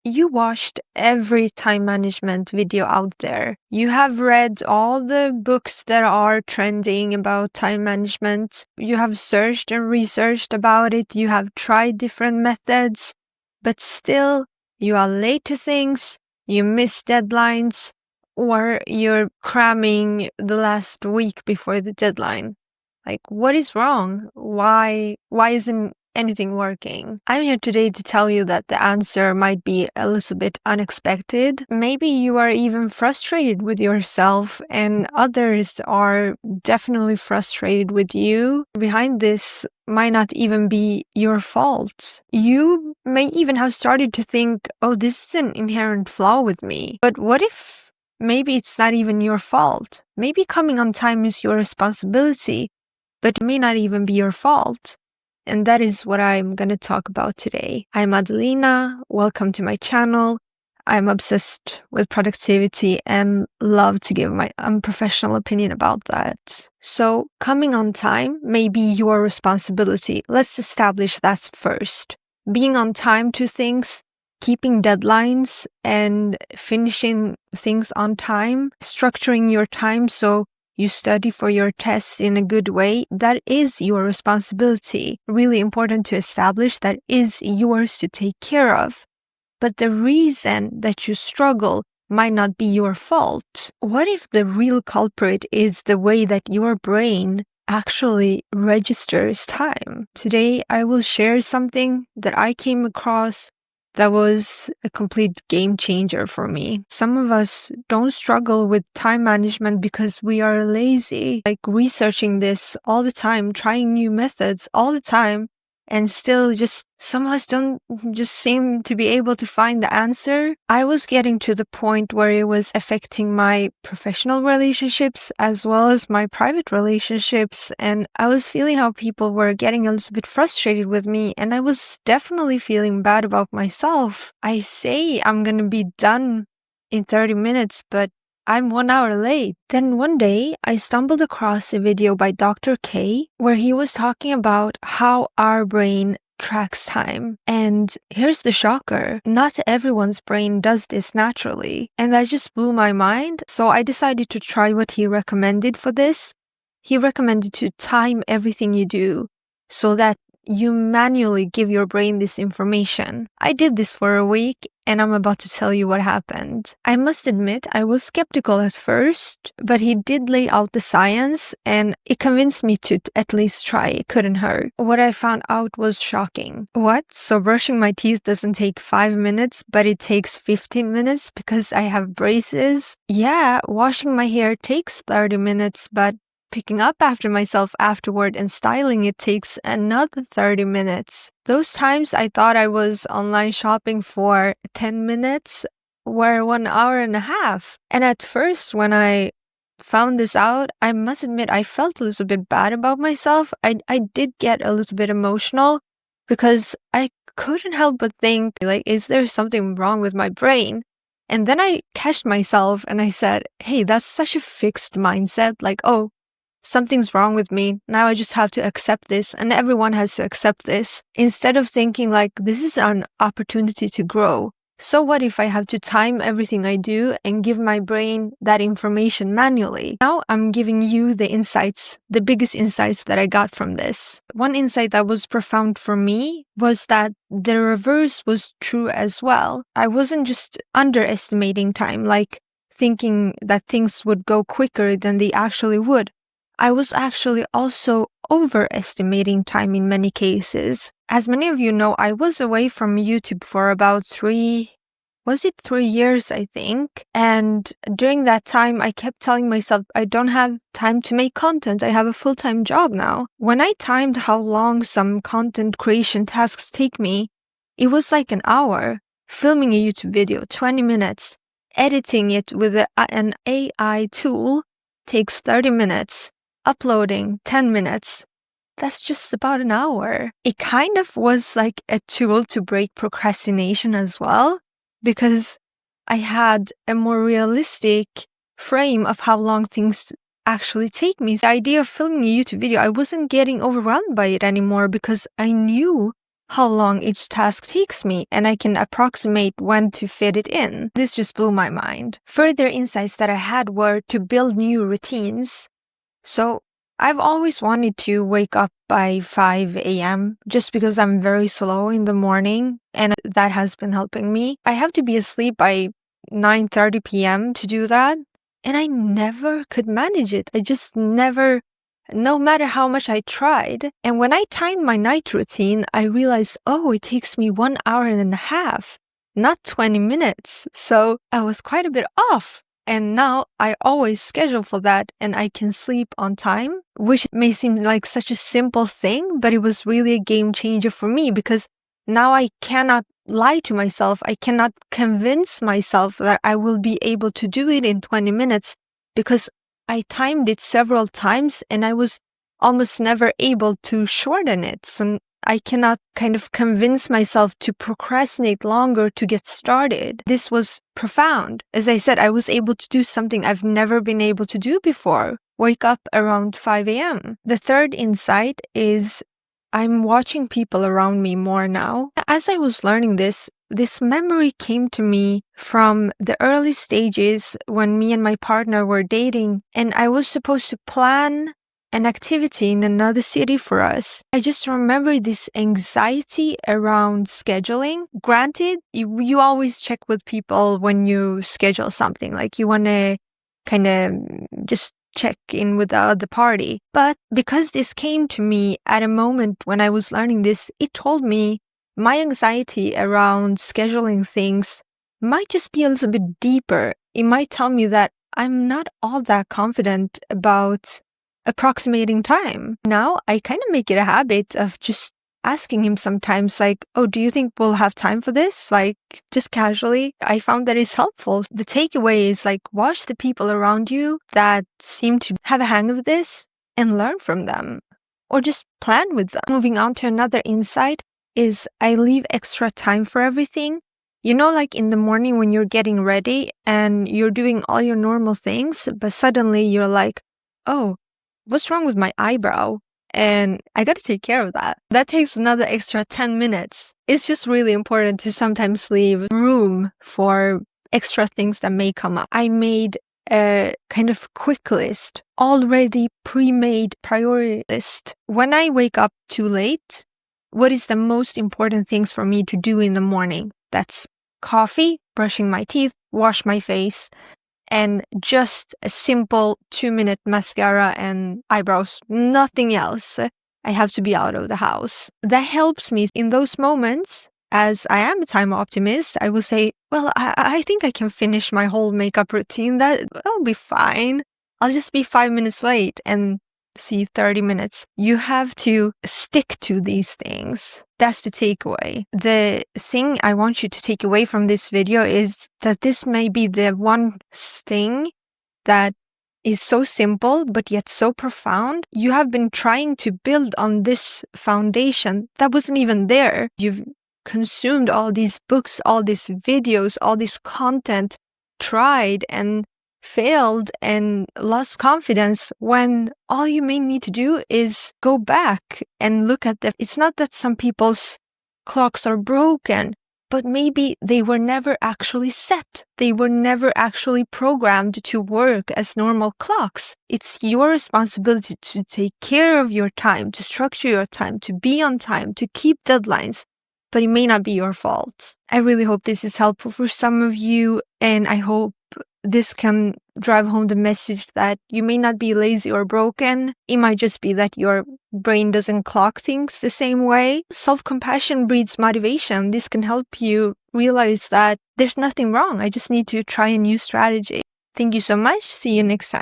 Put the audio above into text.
you watched every time management video out there. You have read all the books that are trending about time management. You have searched and researched about it. You have tried different methods, but still you are late to things, you miss deadlines, or you're cramming the last week before the deadline. Like, what is wrong? Why isn't anything working? I'm here today to tell you that the answer might be a little bit unexpected. Maybe you are even frustrated with yourself, and others are definitely frustrated with you. Behind this might not even be your fault. You may even have started to think, oh, this is an inherent flaw with me. But what if maybe it's not even your fault? Maybe coming on time is your responsibility, but it may not even be your fault. And that is what I'm going to talk about today. I'm Adelina. Welcome to my channel. I'm obsessed with productivity and love to give my unprofessional opinion about that. So, coming on time may be your responsibility. Let's establish that first. Being on time to things, keeping deadlines and finishing things on time, structuring your time so you study for your tests in a good way, that is your responsibility. Really important to establish that is yours to take care of. But the reason that you struggle might not be your fault. What if the real culprit is the way that your brain actually registers time? Today, I will share something that I came across that was a complete game changer for me. Some of us don't struggle with time management because we are lazy, like researching this all the time, trying new methods all the time, and still some of us don't just seem to be able to find the answer. I was getting to the point where it was affecting my professional relationships as well as my private relationships, and I was feeling how people were getting a little bit frustrated with me, and I was definitely feeling bad about myself. I say I'm gonna be done in 30 minutes, but I'm 1 hour late. Then one day, I stumbled across a video by Dr. K where he was talking about how our brain tracks time. And here's the shocker. Not everyone's brain does this naturally. And that just blew my mind. So I decided to try what he recommended for this. He recommended to time everything you do so that you manually give your brain this information. I did this for a week, and I'm about to tell you what happened. I must admit, I was skeptical at first, but he did lay out the science, and it convinced me to at least try. It couldn't hurt. What I found out was shocking. What? So brushing my teeth doesn't take 5 minutes, but it takes 15 minutes because I have braces? Yeah, washing my hair takes 30 minutes, but picking up after myself afterward and styling it takes another 30 minutes. Those times I thought I was online shopping for 10 minutes were 1 hour and a half. And at first, when I found this out, I must admit I felt a little bit bad about myself. I did get a little bit emotional because I couldn't help but think, like, is there something wrong with my brain? And then I catched myself and I said, hey, that's such a fixed mindset. Like, oh, something's wrong with me. Now I just have to accept this, and everyone has to accept this. Instead of thinking like, this is an opportunity to grow. So what if I have to time everything I do and give my brain that information manually? Now I'm giving you the insights, the biggest insights that I got from this. One insight that was profound for me was that the reverse was true as well. I wasn't just underestimating time, like thinking that things would go quicker than they actually would. I was actually also overestimating time in many cases. As many of you know, I was away from YouTube for about 3 years, I think. And during that time, I kept telling myself, I don't have time to make content. I have a full-time job now. When I timed how long some content creation tasks take me, it was like an hour. Filming a YouTube video, 20 minutes. Editing it with an AI tool takes 30 minutes. Uploading 10 minutes. That's just about an hour. It kind of was like a tool to break procrastination as well, because I had a more realistic frame of how long things actually take me. The idea of filming a YouTube video, I wasn't getting overwhelmed by it anymore because I knew how long each task takes me, and I can approximate when to fit it in. This just blew my mind. Further insights that I had were to build new routines. So I've always wanted to wake up by 5 a.m. just because I'm very slow in the morning, and that has been helping me. I have to be asleep by 9:30 p.m. to do that, and I never could manage it. I just never, no matter how much I tried. And when I timed my night routine, I realized, oh, it takes me 1 hour and a half, not 20 minutes. So I was quite a bit off. And now I always schedule for that, and I can sleep on time, which may seem like such a simple thing, but it was really a game changer for me, because now I cannot lie to myself. I cannot convince myself that I will be able to do it in 20 minutes, because I timed it several times and I was almost never able to shorten it. So I cannot kind of convince myself to procrastinate longer to get started. This was profound. As I said, I was able to do something I've never been able to do before. Wake up around 5 a.m. The third insight is I'm watching people around me more now. As I was learning this memory came to me from the early stages when me and my partner were dating, and I was supposed to plan an activity in another city for us. I just remember this anxiety around scheduling. Granted, you always check with people when you schedule something, like you want to kind of just check in with the other party. But because this came to me at a moment when I was learning this, it told me my anxiety around scheduling things might just be a little bit deeper. It might tell me that I'm not all that confident about approximating time. Now I kind of make it a habit of just asking him sometimes, like, oh, do you think we'll have time for this? Like, just casually. I found that it's helpful. The takeaway is like, watch the people around you that seem to have a hang of this and learn from them, or just plan with them. Moving on to another insight is I leave extra time for everything. You know, like in the morning when you're getting ready and you're doing all your normal things, but suddenly you're like, oh, what's wrong with my eyebrow? And I got to take care of that. That takes another extra 10 minutes. It's just really important to sometimes leave room for extra things that may come up. I made a kind of quick list, already pre-made priority list. When I wake up too late, what is the most important things for me to do in the morning? That's coffee, brushing my teeth, wash my face, and just a simple 2-minute mascara and eyebrows, nothing else. I have to be out of the house. That helps me in those moments. As I am a time optimist, I will say, well, I think I can finish my whole makeup routine. That'll be fine. I'll just be 5 minutes late and see 30 minutes. You have to stick to these things. That's the takeaway. The thing I want you to take away from this video is that this may be the one thing that is so simple but yet so profound. You have been trying to build on this foundation that wasn't even there. You've consumed all these books, all these videos, all this content, tried and failed and lost confidence, when all you may need to do is go back and look at them. It's not that some people's clocks are broken, but maybe they were never actually set. They were never actually programmed to work as normal clocks. It's your responsibility to take care of your time, to structure your time, to be on time, to keep deadlines. But it may not be your fault. I really hope this is helpful for some of you, and I hope this can drive home the message that you may not be lazy or broken. It might just be that your brain doesn't clock things the same way. Self-compassion breeds motivation. This can help you realize that there's nothing wrong. I just need to try a new strategy. Thank you so much. See you next time.